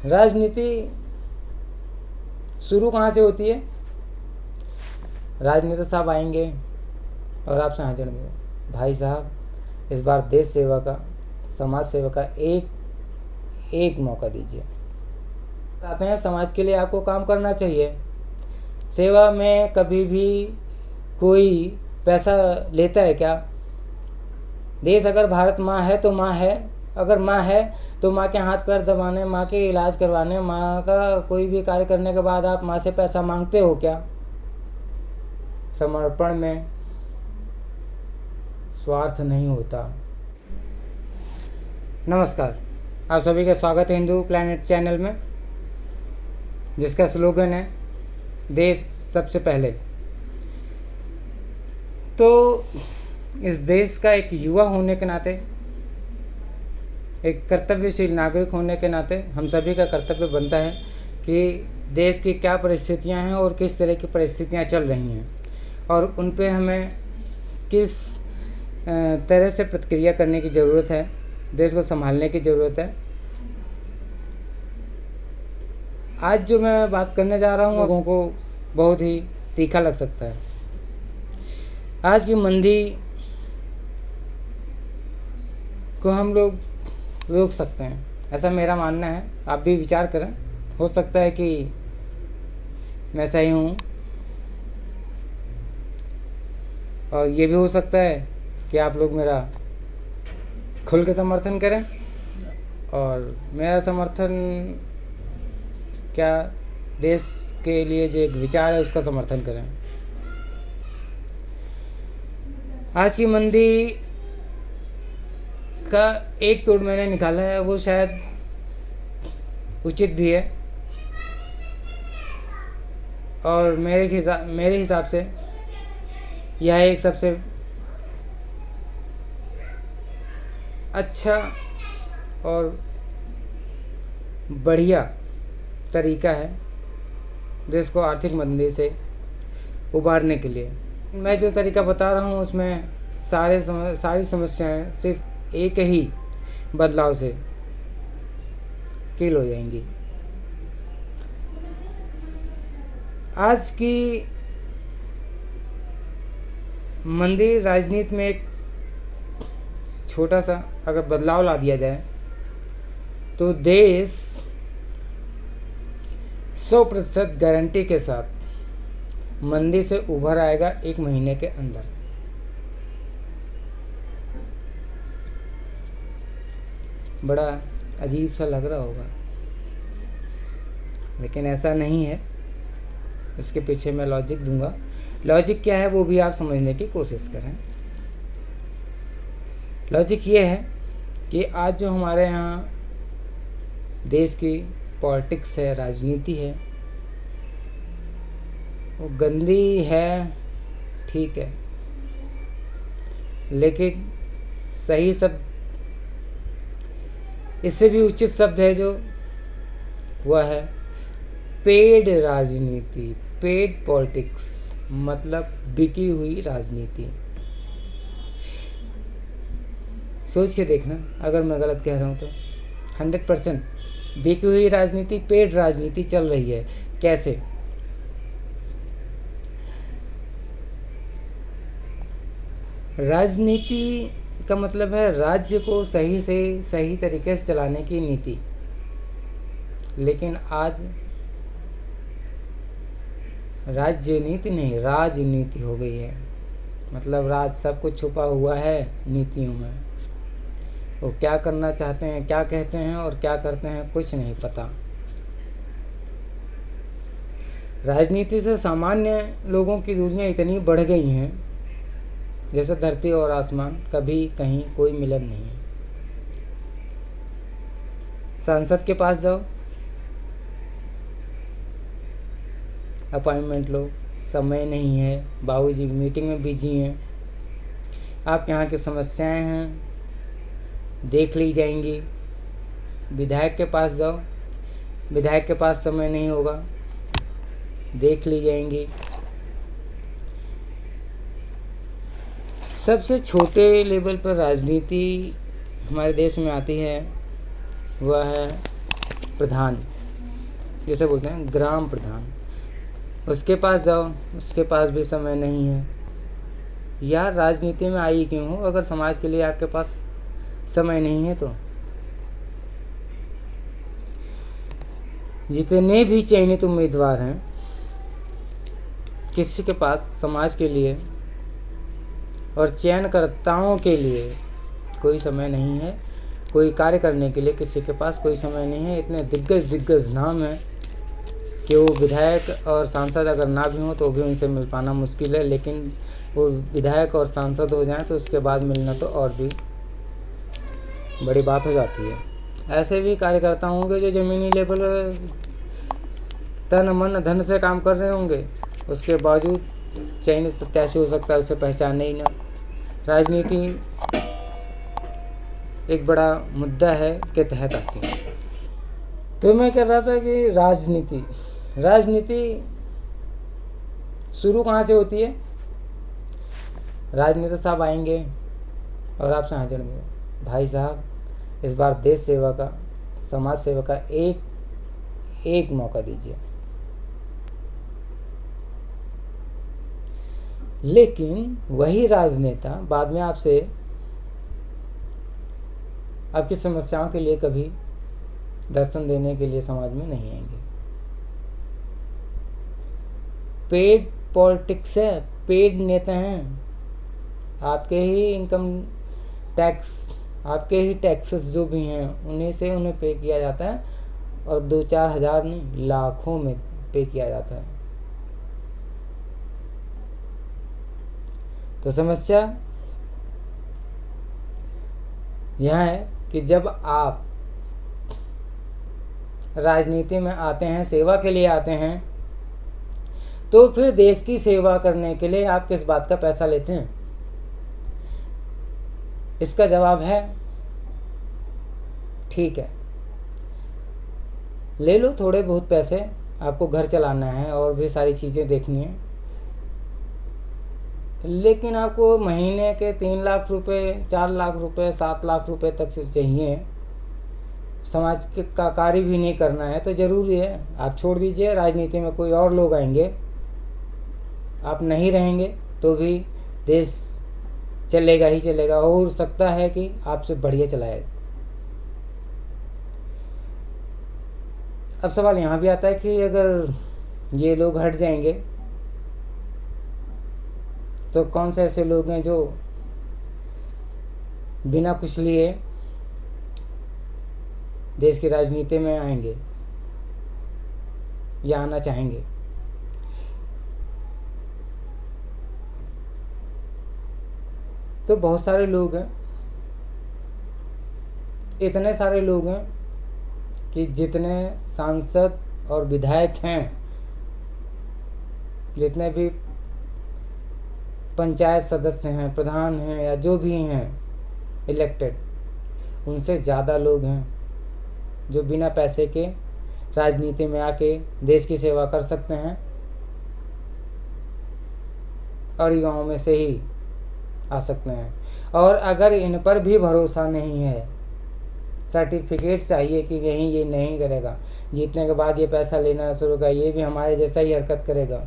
राजनीति शुरू कहाँ से होती है? राजनेता साहब आएंगे और आपसे हाथ जोड़ेंगे, भाई साहब इस बार देश सेवा का, समाज सेवा का एक मौका दीजिए। आते हैं, समाज के लिए आपको काम करना चाहिए। सेवा में कभी भी कोई पैसा लेता है क्या? देश अगर भारत माँ है तो माँ है, अगर माँ है तो माँ के हाथ पैर दबाने, माँ के इलाज करवाने, माँ का कोई भी कार्य करने के बाद आप माँ से पैसा मांगते हो क्या? समर्पण में स्वार्थ नहीं होता। नमस्कार, आप सभी का स्वागत है हिंदू प्लैनेट चैनल में, जिसका स्लोगन है देश सबसे पहले। तो इस देश का एक युवा होने के नाते, एक कर्तव्यशील नागरिक होने के नाते हम सभी का कर्तव्य बनता है कि देश की क्या परिस्थितियां हैं और किस तरह की परिस्थितियां चल रही हैं और उन पे हमें किस तरह से प्रतिक्रिया करने की ज़रूरत है, देश को संभालने की ज़रूरत है। आज जो मैं बात करने जा रहा हूँ लोगों को बहुत ही तीखा लग सकता है। आज की मंदी को हम लोग रोक सकते हैं, ऐसा मेरा मानना है। आप भी विचार करें, हो सकता है कि मैं सही हूँ और ये भी हो सकता है कि आप लोग मेरा खुल के समर्थन करें और मेरा समर्थन क्या, देश के लिए जो एक विचार है उसका समर्थन करें। आज की मंदी का एक तोड़ मैंने निकाला है, वो शायद उचित भी है और मेरे हिसाब से यह एक सबसे अच्छा और बढ़िया तरीका है देश को आर्थिक मंदी से उबारने के लिए। मैं जो तरीका बता रहा हूँ उसमें सारी समस्याएं सिर्फ एक ही बदलाव से किल हो जाएंगी। आज की मंदी राजनीति में एक छोटा सा अगर बदलाव ला दिया जाए तो देश 100% गारंटी के साथ मंदी से उभर आएगा 1 महीने के अंदर। बड़ा अजीब सा लग रहा होगा, लेकिन ऐसा नहीं है। इसके पीछे मैं लॉजिक दूंगा। लॉजिक क्या है वो भी आप समझने की कोशिश करें। लॉजिक ये है कि आज जो हमारे यहाँ देश की पॉलिटिक्स है, राजनीति है, वो गंदी है, ठीक है, लेकिन सही शब्द, इससे भी उचित शब्द है जो वह है पेड राजनीति, पेड पॉलिटिक्स, मतलब बिकी हुई राजनीति। सोच के देखना अगर मैं गलत कह रहा हूँ तो। 100% बिकी हुई राजनीति, पेड राजनीति चल रही है। कैसे? राजनीति का मतलब है राज्य को सही से सही तरीके से चलाने की नीति, लेकिन आज राजनीति नहीं, राजनीति हो गई है। मतलब राज सब कुछ छुपा हुआ है नीतियों में। वो क्या करना चाहते हैं, क्या कहते हैं और क्या करते हैं, कुछ नहीं पता। राजनीति से सामान्य लोगों की दूरियां इतनी बढ़ गई हैं जैसे धरती और आसमान, कभी कहीं कोई मिलन नहीं है। सांसद के पास जाओ, अपॉइंटमेंट लो, समय नहीं है, बाबूजी मीटिंग में बिजी हैं, आप यहाँ की समस्याएं हैं देख ली जाएंगी। विधायक के पास जाओ, विधायक के पास समय नहीं होगा, देख ली जाएंगी। सबसे छोटे लेवल पर राजनीति हमारे देश में आती है, वह है प्रधान, जैसे बोलते हैं ग्राम प्रधान, उसके पास जाओ, उसके पास भी समय नहीं है। यार राजनीति में आई क्यों हो अगर समाज के लिए आपके पास समय नहीं है तो? जितने भी चयनित उम्मीदवार हैं, किसी के पास समाज के लिए और चयनकर्ताओं के लिए कोई समय नहीं है, कोई कार्य करने के लिए किसी के पास कोई समय नहीं है। इतने दिग्गज नाम हैं कि वो विधायक और सांसद अगर ना भी हों तो भी उनसे मिल पाना मुश्किल है, लेकिन वो विधायक और सांसद हो जाएं तो उसके बाद मिलना तो और भी बड़ी बात हो जाती है। ऐसे भी कार्यकर्ता होंगे जो ज़मीनी लेवल तन मन धन से काम कर रहे होंगे, उसके बावजूद चयनित प्रत्याशी हो सकता है उसे पहचाने ही ना। राजनीति एक बड़ा मुद्दा है के तहत आती है। तो मैं कह रहा था कि राजनीति शुरू कहाँ से होती है? राजनेता साहब आएंगे और आपसे हाथ जोड़ेंगे, भाई साहब इस बार देश सेवा का, समाज सेवा का एक मौका दीजिए। लेकिन वही राजनेता बाद में आपसे आपकी समस्याओं के लिए कभी दर्शन देने के लिए समाज में नहीं आएंगे। पेड पॉलिटिक्स है, पेड नेता हैं, आपके ही इनकम टैक्स, आपके ही टैक्सेस जो भी हैं उन्हीं से उन्हें पे किया जाता है, और 2-4 हज़ार नहीं लाखों में पे किया जाता है। तो समस्या यह है कि जब आप राजनीति में आते हैं, सेवा के लिए आते हैं, तो फिर देश की सेवा करने के लिए आप किस बात का पैसा लेते हैं? इसका जवाब है ठीक है, ले लो थोड़े बहुत पैसे, आपको घर चलाना है और भी सारी चीज़ें देखनी है, लेकिन आपको महीने के 3 लाख रुपए, 4 लाख रुपए, 7 लाख रुपए तक चाहिए, समाज का कार्य भी नहीं करना है तो ज़रूरी है आप छोड़ दीजिए। राजनीति में कोई और लोग आएंगे, आप नहीं रहेंगे तो भी देश चलेगा ही चलेगा, हो सकता है कि आपसे बढ़िया चलाएगा। अब सवाल यहाँ भी आता है कि अगर ये लोग हट जाएंगे तो कौन से ऐसे लोग हैं जो बिना कुछ लिए देश की राजनीति में आएंगे या आना चाहेंगे? तो बहुत सारे लोग हैं, इतने सारे लोग हैं कि जितने सांसद और विधायक हैं, जितने भी पंचायत सदस्य हैं, प्रधान हैं या जो भी हैं इलेक्टेड, उनसे ज़्यादा लोग हैं जो बिना पैसे के राजनीति में आके देश की सेवा कर सकते हैं और युवाओं में से ही आ सकते हैं। और अगर इन पर भी भरोसा नहीं है, सर्टिफिकेट चाहिए कि नहीं ये नहीं करेगा, जीतने के बाद ये पैसा लेना शुरू कर, ये भी हमारे जैसा ही हरकत करेगा,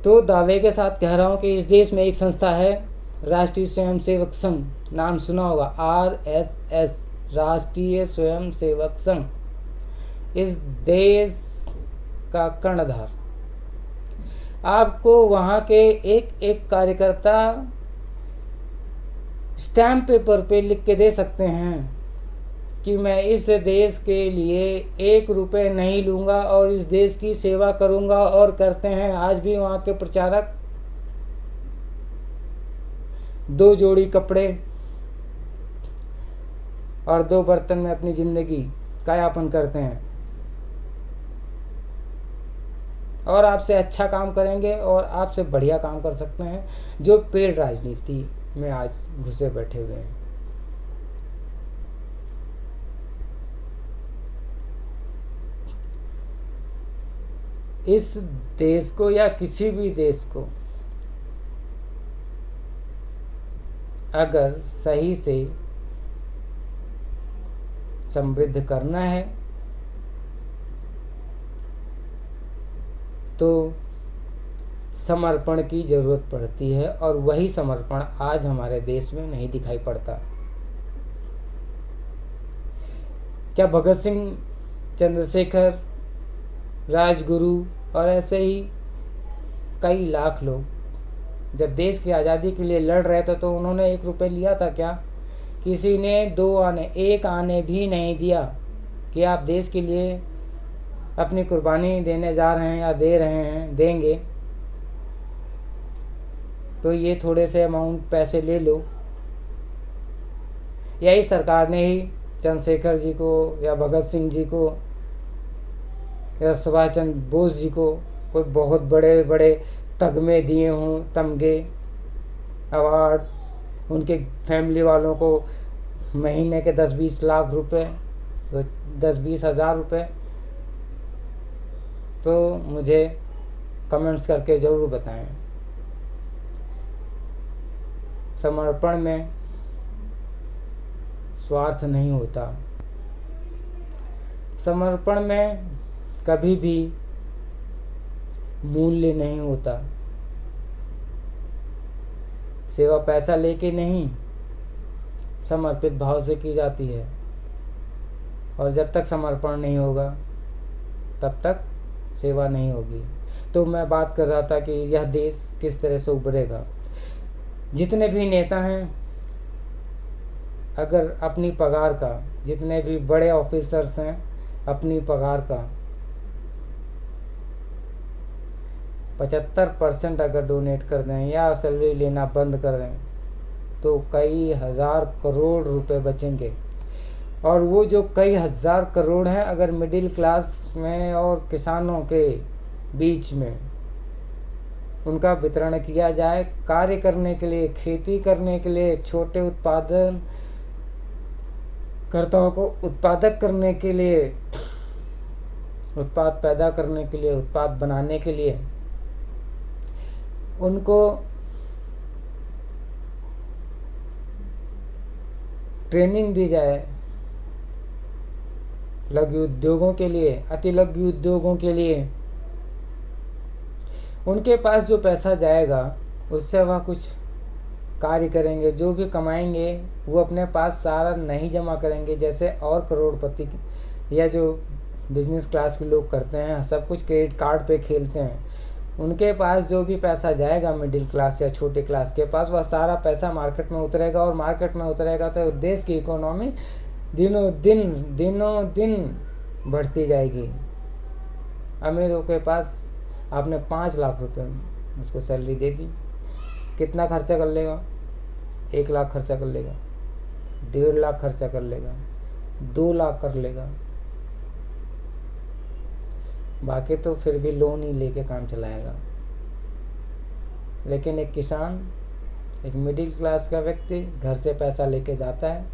तो दावे के साथ कह रहा हूँ कि इस देश में एक संस्था है, राष्ट्रीय स्वयंसेवक संघ, नाम सुना होगा, RSS, राष्ट्रीय स्वयंसेवक संघ, इस देश का कर्णधार। आपको वहाँ के एक कार्यकर्ता स्टैम्प पेपर पे लिख के दे सकते हैं कि मैं इस देश के लिए 1 रुपये नहीं लूँगा और इस देश की सेवा करूँगा, और करते हैं। आज भी वहाँ के प्रचारक 2 जोड़ी कपड़े और 2 बर्तन में अपनी ज़िंदगी का यापन करते हैं और आपसे अच्छा काम करेंगे और आपसे बढ़िया काम कर सकते हैं, जो पेड़ राजनीति में आज घुसे बैठे हुए हैं। इस देश को या किसी भी देश को अगर सही से समृद्ध करना है तो समर्पण की ज़रूरत पड़ती है, और वही समर्पण आज हमारे देश में नहीं दिखाई पड़ता। क्या भगत सिंह, चंद्रशेखर, राजगुरु और ऐसे ही कई लाख लोग जब देश की आज़ादी के लिए लड़ रहे थे तो उन्होंने 1 रुपये लिया था क्या? किसी ने 2 आने, 1 आने भी नहीं दिया कि आप देश के लिए अपनी कुर्बानी देने जा रहे हैं या दे रहे हैं, देंगे तो ये थोड़े से अमाउंट पैसे ले लो। यही सरकार ने ही चंद्रशेखर जी को या भगत सिंह जी को या सुभाष चंद्र बोस जी को कोई बहुत बड़े बड़े तगमे दिए हों, तमगे, अवार्ड, उनके फैमिली वालों को महीने के 10-20 लाख रुपए, 10-20 हज़ार रुपये, तो मुझे कमेंट्स करके ज़रूर बताएं। समर्पण में स्वार्थ नहीं होता। समर्पण में कभी भी मूल्य नहीं होता। सेवा पैसा लेके नहीं, समर्पित भाव से की जाती है, और जब तक समर्पण नहीं होगा तब तक सेवा नहीं होगी। तो मैं बात कर रहा था कि यह देश किस तरह से उभरेगा। जितने भी नेता हैं, अगर अपनी पगार का, जितने भी बड़े ऑफिसर्स हैं, अपनी पगार का 75% अगर डोनेट कर दें या सैलरी लेना बंद कर दें तो कई हज़ार करोड़ रुपए बचेंगे। और वो जो कई हज़ार करोड़ हैं, अगर मिडिल क्लास में और किसानों के बीच में उनका वितरण किया जाए, कार्य करने के लिए, खेती करने के लिए, छोटे उत्पादन कर्ताओं को उत्पादक करने के लिए, उत्पाद पैदा करने के लिए, उत्पाद बनाने के लिए उनको ट्रेनिंग दी जाए, लघु उद्योगों के लिए, अति लघु उद्योगों के लिए, उनके पास जो पैसा जाएगा उससे वह कुछ कार्य करेंगे। जो भी कमाएंगे वो अपने पास सारा नहीं जमा करेंगे, जैसे और करोड़पति या जो बिजनेस क्लास के लोग करते हैं, सब कुछ क्रेडिट कार्ड पे खेलते हैं। उनके पास जो भी पैसा जाएगा मिडिल क्लास या छोटे क्लास के पास, वह सारा पैसा मार्केट में उतरेगा, और मार्केट में उतरेगा तो देश की इकोनॉमी दिनों दिन बढ़ती जाएगी। अमीरों के पास आपने 5 लाख रुपए उसको सैलरी दे दी, कितना खर्चा कर लेगा? 1 लाख खर्चा कर लेगा, 1.5 लाख खर्चा कर लेगा, 2 लाख कर लेगा, बाकी तो फिर भी लोन ही लेके काम चलाएगा। लेकिन एक किसान, एक मिडिल क्लास का व्यक्ति घर से पैसा लेके जाता है,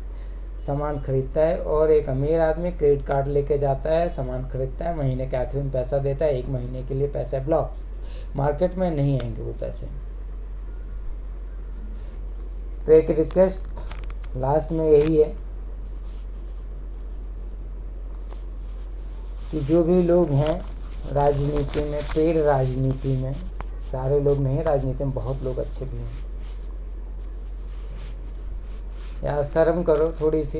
सामान खरीदता है, और एक अमीर आदमी क्रेडिट कार्ड लेके जाता है, सामान खरीदता है, महीने के आखिर में पैसा देता है, 1 महीने के लिए पैसा ब्लॉक, मार्केट में नहीं आएंगे वो पैसे। तो एक रिक्वेस्ट लास्ट में यही है कि जो भी लोग हैं राजनीति में, पेड़ राजनीति में, सारे लोग नहीं, राजनीति में बहुत लोग अच्छे भी हैं, यार शर्म करो थोड़ी सी।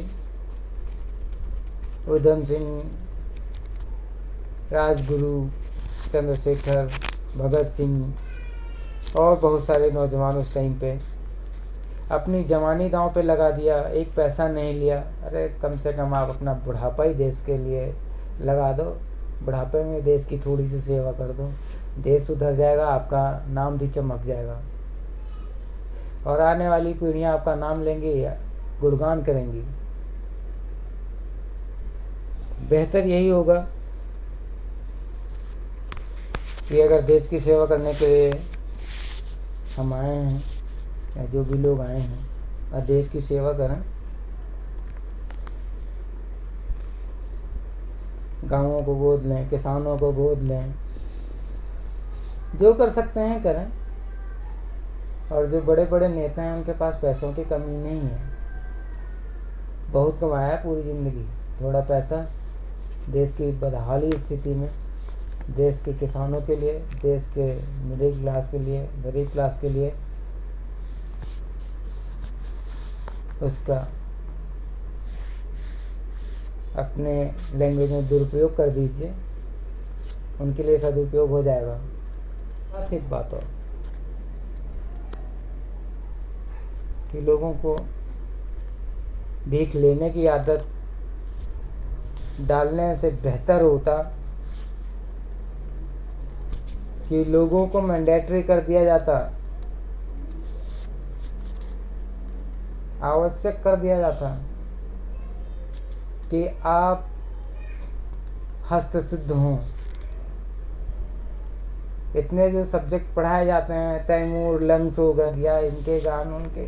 उधम सिंह, राजगुरु, चंद्रशेखर, भगत सिंह और बहुत सारे नौजवान उस टाइम पे अपनी जवानी दांव पे लगा दिया, एक पैसा नहीं लिया। अरे कम से कम आप अपना बुढ़ापा ही देश के लिए लगा दो, बुढ़ापे में देश की थोड़ी सी सेवा कर दो, देश सुधर जाएगा, आपका नाम भी चमक जाएगा, और आने वाली पीढ़ियां आपका नाम लेंगी, गुणगान करेंगी। बेहतर यही होगा कि अगर देश की सेवा करने के लिए हम आए हैं, या जो भी लोग आए हैं, और देश की सेवा करें, गाँवों को गोद लें, किसानों को गोद लें, जो कर सकते हैं करें। और जो बड़े बड़े नेता हैं उनके पास पैसों की कमी नहीं है, बहुत कमाया है पूरी ज़िंदगी, थोड़ा पैसा देश की बदहाली स्थिति में, देश के किसानों के लिए, देश के मिडिल क्लास के लिए, गरीब क्लास के लिए उसका अपने लैंग्वेज में दुरुपयोग कर दीजिए, उनके लिए सदुपयोग हो जाएगा। एक बात और कि लोगों को भीख लेने की आदत डालने से बेहतर होता कि लोगों को मैंडेटरी कर दिया जाता, आवश्यक कर दिया जाता कि आप हस्तसिद्ध हों। इतने जो सब्जेक्ट पढ़ाए जाते हैं, तैमूर लंग्स हो गए या इनके गान, उनके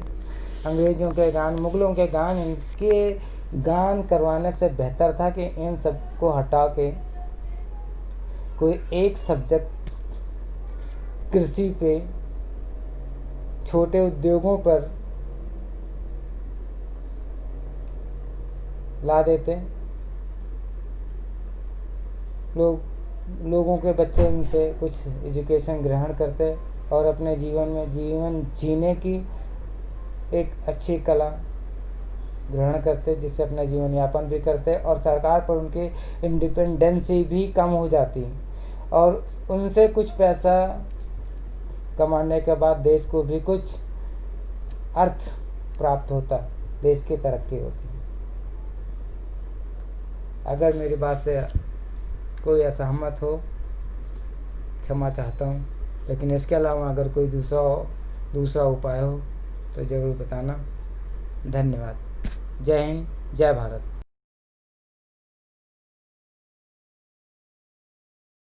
अंग्रेज़ों के गान, मुग़लों के गान, इनके गान करवाने से बेहतर था कि इन सब को हटा के कोई एक सब्जेक्ट कृषि पे, छोटे उद्योगों पर ला देते। लोगों के बच्चे उनसे कुछ एजुकेशन ग्रहण करते और अपने जीवन जीने की एक अच्छी कला ग्रहण करते, जिससे अपना जीवन यापन भी करते और सरकार पर उनकी इंडिपेंडेंसी भी कम हो जाती और उनसे कुछ पैसा कमाने के बाद देश को भी कुछ अर्थ प्राप्त होता, देश की तरक्की होती। अगर मेरी बात से कोई असहमत हो, क्षमा चाहता हूँ, लेकिन इसके अलावा अगर कोई दूसरा उपाय हो तो ज़रूर बताना। धन्यवाद। जय हिंद, जय भारत।